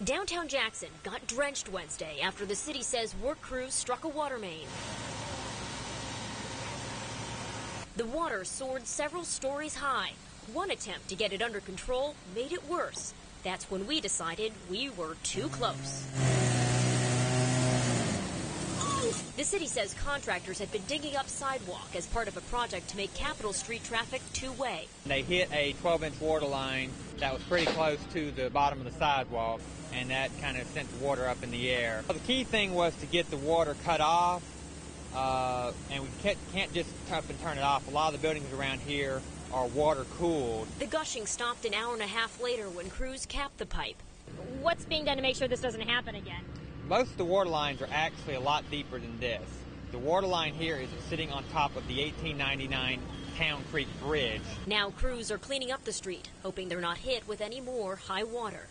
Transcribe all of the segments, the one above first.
Downtown Jackson got drenched Wednesday after the city says work crews struck a water main. The water soared several stories high. One attempt to get it under control made it worse. That's when we decided we were too close. The city says contractors had been digging up sidewalk as part of a project to make Capitol Street traffic two-way. They hit a 12-inch water line that was pretty close to the bottom of the sidewalk, and that kind of sent the water up in the air. The key thing was to get the water cut off, and we can't just up and turn it off. A lot of the buildings around here are water cooled. The gushing stopped an hour and a half later when crews capped the pipe. What's being done to make sure this doesn't happen again? Most of the water lines are actually a lot deeper than this. The water line here is sitting on top of the 1899 Town Creek Bridge. Now crews are cleaning up the street, hoping they're not hit with any more high water.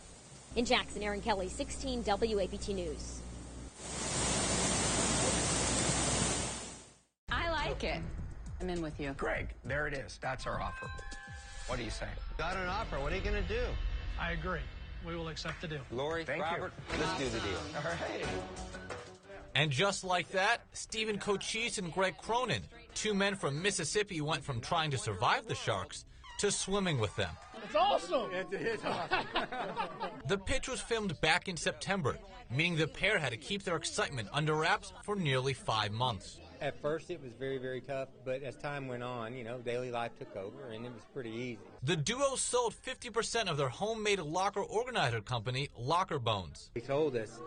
In Jackson, Erin Kelly, 16 WAPT News. I like it. I'm in with you. Greg, there it is. That's our offer. What do you say? Got an offer. What are you going to do? I agree. We will accept the deal. Lori, Robert, let's do the deal. All right. And just like that, Stephen Cochise and Greg Cronin, two men from Mississippi, went from trying to survive the sharks to swimming with them. It's awesome! The pitch was filmed back in September, meaning the pair had to keep their excitement under wraps for nearly 5 months. At first it was very, very tough, but as time went on, daily life took over and it was pretty easy. The duo sold 50% of their homemade locker organizer company, Locker Bones. He told us,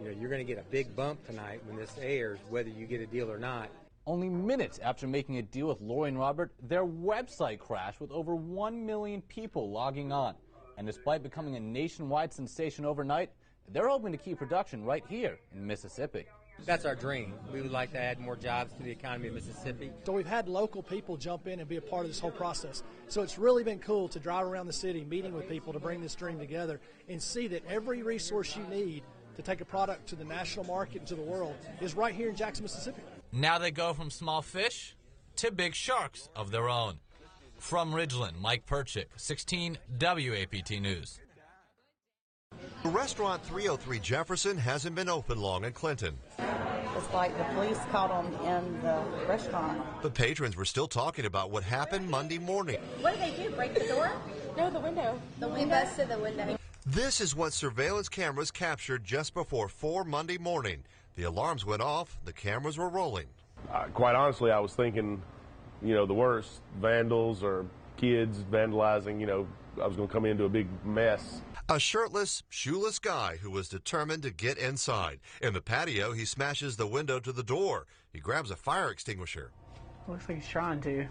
you're going to get a big bump tonight when this airs, whether you get a deal or not. Only minutes after making a deal with Lori and Robert, their website crashed with over 1 million people logging on. And despite becoming a nationwide sensation overnight, they're hoping to keep production right here in Mississippi. That's our dream. We would like to add more jobs to the economy of Mississippi. So we've had local people jump in and be a part of this whole process. So it's really been cool to drive around the city, meeting with people to bring this dream together and see that every resource you need to take a product to the national market and to the world is right here in Jackson, Mississippi. Now they go from small fish to big sharks of their own. From Ridgeland, Mike Perchik, 16 WAPT News. Restaurant 303 Jefferson hasn't been open long in Clinton. It's like the police caught them in the restaurant. But patrons were still talking about what happened Monday morning. What did they do, break the door? No, the window. We busted the window. This is what surveillance cameras captured just before 4 Monday morning. The alarms went off, the cameras were rolling. Quite honestly, I was thinking, the worst, vandals or kids vandalizing, I was going to come into a big mess. A shirtless, shoeless guy who was determined to get inside. In the patio, he smashes the window to the door. He grabs a fire extinguisher. Looks like he's trying to,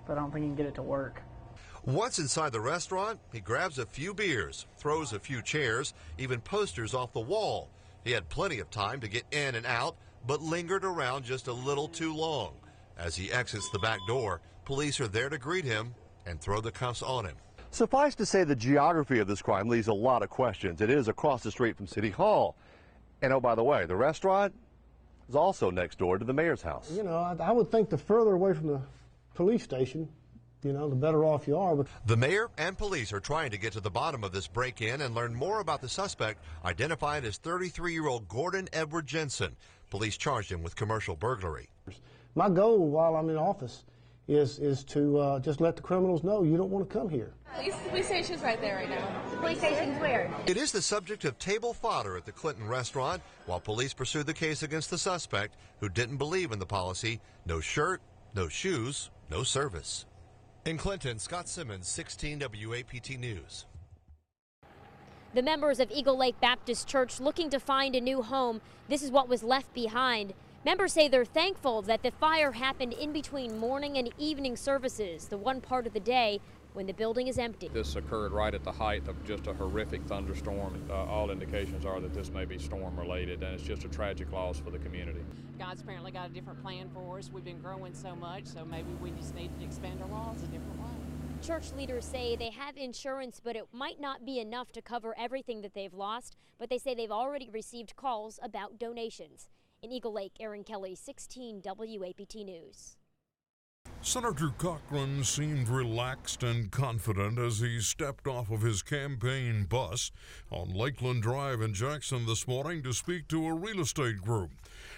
but I don't think he can get it to work. Once inside the restaurant, he grabs a few beers, throws a few chairs, even posters off the wall. He had plenty of time to get in and out, but lingered around just a little too long. As he exits the back door, police are there to greet him and throw the cuffs on him. Suffice to say, the geography of this crime leaves a lot of questions. It is across the street from City Hall. And oh, by the way, the restaurant is also next door to the mayor's house. I would think the further away from the police station, the better off you are. But the mayor and police are trying to get to the bottom of this break-in and learn more about the suspect, identified as 33-year-old Gordon Edward Jensen. Police charged him with commercial burglary. My goal while I'm in office is to just let the criminals know you don't want to come here. Police station's right there right now. The police station's where? It is the subject of table fodder at the Clinton restaurant while police pursue the case against the suspect who didn't believe in the policy, no shirt, no shoes, no service. In Clinton, Scott Simmons, 16 WAPT News. The members of Eagle Lake Baptist Church looking to find a new home. This is what was left behind. Members say they're thankful that the fire happened in between morning and evening services, the one part of the day when the building is empty. This occurred right at the height of just a horrific thunderstorm. All indications are that this may be storm related, and it's just a tragic loss for the community. God's apparently got a different plan for us. We've been growing so much, so maybe we just need to expand our walls a different way. Church leaders say they have insurance, but it might not be enough to cover everything that they've lost, but they say they've already received calls about donations. In Eagle Lake, Erin Kelly, 16 WAPT News. Senator Cochran seemed relaxed and confident as he stepped off of his campaign bus on Lakeland Drive in Jackson this morning to speak to a real estate group.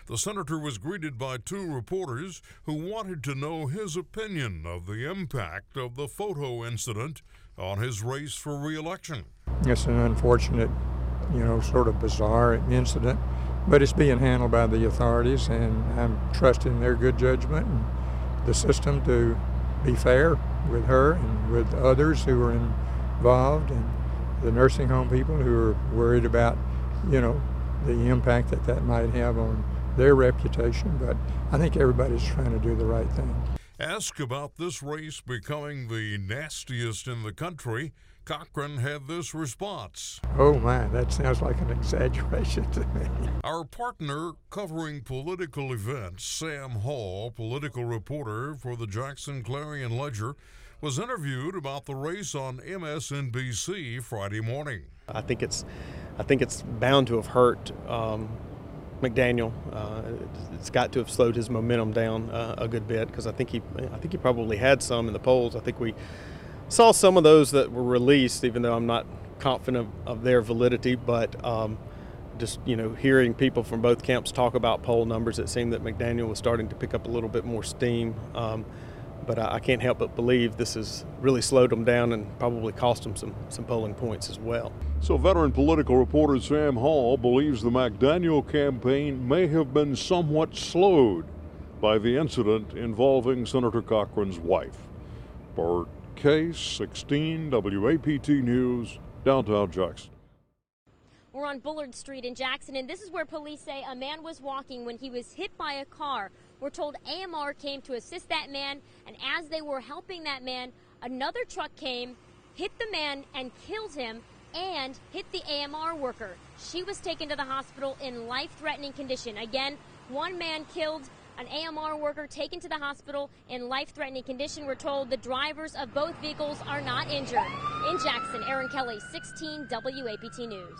The senator was greeted by two reporters who wanted to know his opinion of the impact of the photo incident on his race for re-election. It's an unfortunate, sort of bizarre incident, but it's being handled by the authorities, and I'm trusting their good judgment and the system to be fair with her and with others who are involved, and the nursing home people who are worried about, the impact that might have on their reputation. But I think everybody's trying to do the right thing. Asked about this race becoming the nastiest in the country, Cochran had this response. Oh my, that sounds like an exaggeration to me. Our partner covering political events, Sam Hall, political reporter for the Jackson Clarion Ledger, was interviewed about the race on MSNBC Friday morning. I think it's bound to have hurt McDaniel. It's got to have slowed his momentum down a good bit, because I think he probably had some in the polls. I think we saw some of those that were released, even though I'm not confident of their validity. But just hearing people from both camps talk about poll numbers, it seemed that McDaniel was starting to pick up a little bit more steam. But I can't help but believe this has really slowed him down and probably cost him some polling points as well. So veteran political reporter Sam Hall believes the McDaniel campaign may have been somewhat slowed by the incident involving Senator Cochran's wife. Bert Case, 16 WAPT News, downtown Jackson. We're on Bullard Street in Jackson, and this is where police say a man was walking when he was hit by a car. We're told AMR came to assist that man, and as they were helping that man, another truck came, hit the man and killed him, and hit the AMR worker. She was taken to the hospital in life-threatening condition. Again, one man killed, an AMR worker taken to the hospital in life-threatening condition. We're told the drivers of both vehicles are not injured. In Jackson, Aaron Kelly, 16 WAPT News.